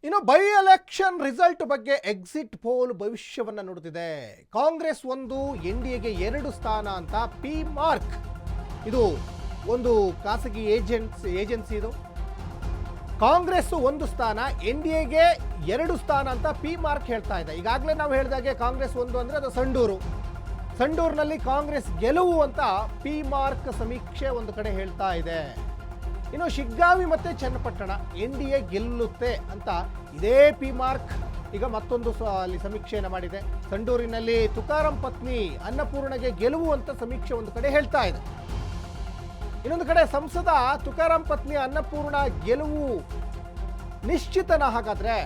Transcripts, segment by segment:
ಇನ್ನು by election result ಬಗ್ಗೆ exit poll ಭವಿಷ್ಯವನ್ನು ನುಡಿದಿದೆ. ಕಾಂಗ್ರೆಸ್ 1, ಎನ್ಡಿಎಗೆ 2 ಸ್ಥಾನ ಅಂತ ಪಿ ಮಾರ್ಕ್. ಇದು ಒಂದು ಖಾಸಗಿ ಏಜೆನ್ಸಿ ಇದು. ಕಾಂಗ್ರೆಸ್ 1 ಸ್ಥಾನ, ಎನ್ಡಿಎಗೆ 2 ಸ್ಥಾನ ಅಂತ ಪಿ ಮಾರ್ಕ್ ಹೇಳ್ತಾ ಇದೆ. ಈಗಾಗಲೇ ನಾವು ಹೇಳಿದಾಗೆ ಕಾಂಗ್ರೆಸ್ 1 ಅಂದರೆ ಅದು ಸಂಡೂರಿನಲ್ಲಿ ಕಾಂಗ್ರೆಸ್ ಗೆಲುವು ಅಂತ ಪಿ ಮಾರ್ಕ್ ಸಮೀಕ್ಷೆ ಒಂದು ಕಡೆ ಹೇಳ್ತಾ ಇದೆ. ಇನ್ನು ಶಿಗ್ಗಾವಿ ಮತ್ತು ಚನ್ನಪಟ್ಟಣ ಎನ್ಡಿಎ ಗೆಲ್ಲುತ್ತೆ ಅಂತ ಇದೇ ಪಿ ಮಾರ್ಕ್ ಈಗ ಮತ್ತೊಂದು ಅಲ್ಲಿ ಸಮೀಕ್ಷೆಯನ್ನು ಮಾಡಿದೆ. ಸಂಡೂರಿನಲ್ಲಿ ತುಕಾರಾಂ ಪತ್ನಿ ಅನ್ನಪೂರ್ಣಗೆ ಗೆಲುವು ಅಂತ ಸಮೀಕ್ಷೆ ಒಂದು ಕಡೆ ಹೇಳ್ತಾ ಇದೆ. ಇನ್ನೊಂದು ಕಡೆ ಸಂಸದ ತುಕಾರಾಂ ಪತ್ನಿ ಅನ್ನಪೂರ್ಣ ಗೆಲುವು ನಿಶ್ಚಿತನ ಹಾಗಾದ್ರೆ,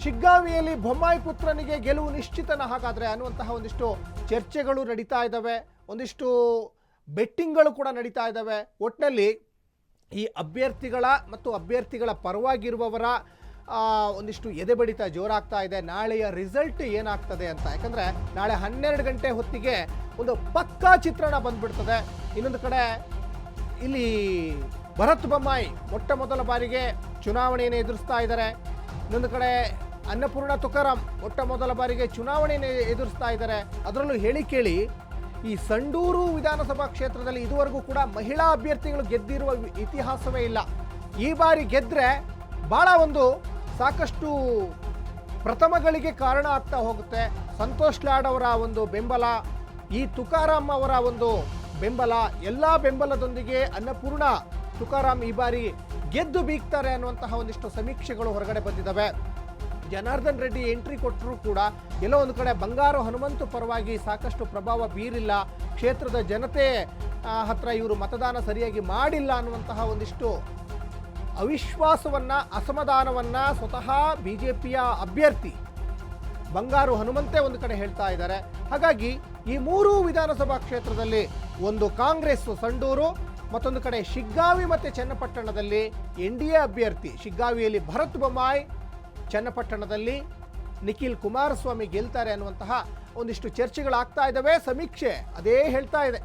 ಶಿಗ್ಗಾವಿಯಲ್ಲಿ ಬೊಮ್ಮಾಯಿ ಪುತ್ರನಿಗೆ ಗೆಲುವು ನಿಶ್ಚಿತನ ಹಾಗಾದ್ರೆ ಅನ್ನುವಂತಹ ಒಂದಿಷ್ಟು ಚರ್ಚೆಗಳು ನಡೀತಾ ಇದ್ದಾವೆ, ಒಂದಿಷ್ಟು ಬೆಟ್ಟಿಂಗ್ಗಳು ಕೂಡ ನಡೀತಾ ಇದ್ದಾವೆ. ಒಟ್ಟಿನಲ್ಲಿ ಈ ಅಭ್ಯರ್ಥಿಗಳ ಮತ್ತು ಅಭ್ಯರ್ಥಿಗಳ ಪರವಾಗಿರುವವರ ಒಂದಿಷ್ಟು ಎದೆಬಡಿತ ಜೋರಾಗ್ತಾ ಇದೆ. ನಾಳೆಯ ರಿಸಲ್ಟ್ ಏನಾಗ್ತದೆ ಅಂತ, ಯಾಕಂದರೆ ನಾಳೆ 12 ಗಂಟೆ ಹೊತ್ತಿಗೆ ಒಂದು ಪಕ್ಕಾ ಚಿತ್ರಣ ಬಂದ್ಬಿಡ್ತದೆ. ಇನ್ನೊಂದು ಕಡೆ ಇಲ್ಲಿ ಭರತ್ ಬೊಮ್ಮಾಯಿ ಮೊಟ್ಟ ಮೊದಲ ಬಾರಿಗೆ ಚುನಾವಣೆಯನ್ನು ಎದುರಿಸ್ತಾ ಇದ್ದಾರೆ. ಇನ್ನೊಂದು ಕಡೆ ಅನ್ನಪೂರ್ಣ ತುಕಾರಾಂ ಮೊಟ್ಟ ಮೊದಲ ಬಾರಿಗೆ ಚುನಾವಣೆಯನ್ನು ಎದುರಿಸ್ತಾ ಇದ್ದಾರೆ. ಅದರಲ್ಲೂ ಹೇಳಿ ಕೇಳಿ ಈ ಸಂಡೂರು ವಿಧಾನಸಭಾ ಕ್ಷೇತ್ರದಲ್ಲಿ ಇದುವರೆಗೂ ಕೂಡ ಮಹಿಳಾ ಅಭ್ಯರ್ಥಿಗಳು ಗೆದ್ದಿರುವ ಇತಿಹಾಸವೇ ಇಲ್ಲ. ಈ ಬಾರಿ ಗೆದ್ದರೆ ಭಾಳ ಸಾಕಷ್ಟು ಪ್ರಥಮಗಳಿಗೆ ಕಾರಣ ಆಗ್ತಾ ಹೋಗುತ್ತೆ. ಸಂತೋಷ್ ಲಾಡ್ ಅವರ ಒಂದು ಬೆಂಬಲ, ಈ ತುಕಾರಾಂ ಅವರ ಒಂದು ಬೆಂಬಲ, ಎಲ್ಲ ಬೆಂಬಲದೊಂದಿಗೆ ಅನ್ನಪೂರ್ಣ ತುಕಾರಾಂ ಈ ಬಾರಿ ಗೆದ್ದು ಬೀಗ್ತಾರೆ ಅನ್ನುವಂತಹ ಒಂದಿಷ್ಟು ಸಮೀಕ್ಷೆಗಳು ಹೊರಗಡೆ ಬಂದಿದ್ದಾವೆ. ಜನಾರ್ದನ್ ರೆಡ್ಡಿ ಎಂಟ್ರಿ ಕೊಟ್ಟರೂ ಕೂಡ ಎಲ್ಲೋ ಒಂದು ಕಡೆ ಬಂಗಾರು ಹನುಮಂತು ಪರವಾಗಿ ಸಾಕಷ್ಟು ಪ್ರಭಾವ ಬೀರಿಲ್ಲ. ಕ್ಷೇತ್ರದ ಜನತೆ ಹತ್ರ ಇವರು ಮತದಾನ ಸರಿಯಾಗಿ ಮಾಡಿಲ್ಲ ಅನ್ನುವಂತಹ ಒಂದಿಷ್ಟು ಅವಿಶ್ವಾಸವನ್ನು, ಅಸಮಾಧಾನವನ್ನು ಸ್ವತಃ ಬಿಜೆಪಿಯ ಅಭ್ಯರ್ಥಿ ಬಂಗಾರು ಹನುಮಂತೆ ಒಂದು ಕಡೆ ಹೇಳ್ತಾ ಇದ್ದಾರೆ. ಹಾಗಾಗಿ ಈ 3 ವಿಧಾನಸಭಾ ಕ್ಷೇತ್ರದಲ್ಲಿ ಒಂದು ಕಾಂಗ್ರೆಸ್ ಸಂಡೂರು, ಮತ್ತೊಂದು ಕಡೆ ಶಿಗ್ಗಾವಿ ಮತ್ತು ಚನ್ನಪಟ್ಟಣದಲ್ಲಿ ಎನ್ಡಿಎ ಅಭ್ಯರ್ಥಿ, ಶಿಗ್ಗಾವಿಯಲ್ಲಿ ಭರತ್ ಬೊಮ್ಮಾಯಿ, ಚನ್ನಪಟ್ಟಣದಲ್ಲಿ ನಿಖಿಲ್ ಕುಮಾರಸ್ವಾಮಿ ಗೆಲ್ತಾರೆ ಅನ್ನುವಂತಹ ಒಂದಿಷ್ಟು ಚರ್ಚೆಗಳಾಗ್ತಾ ಇದ್ದಾವೆ. ಸಮೀಕ್ಷೆ ಅದೇ ಹೇಳ್ತಾ ಇದೆ.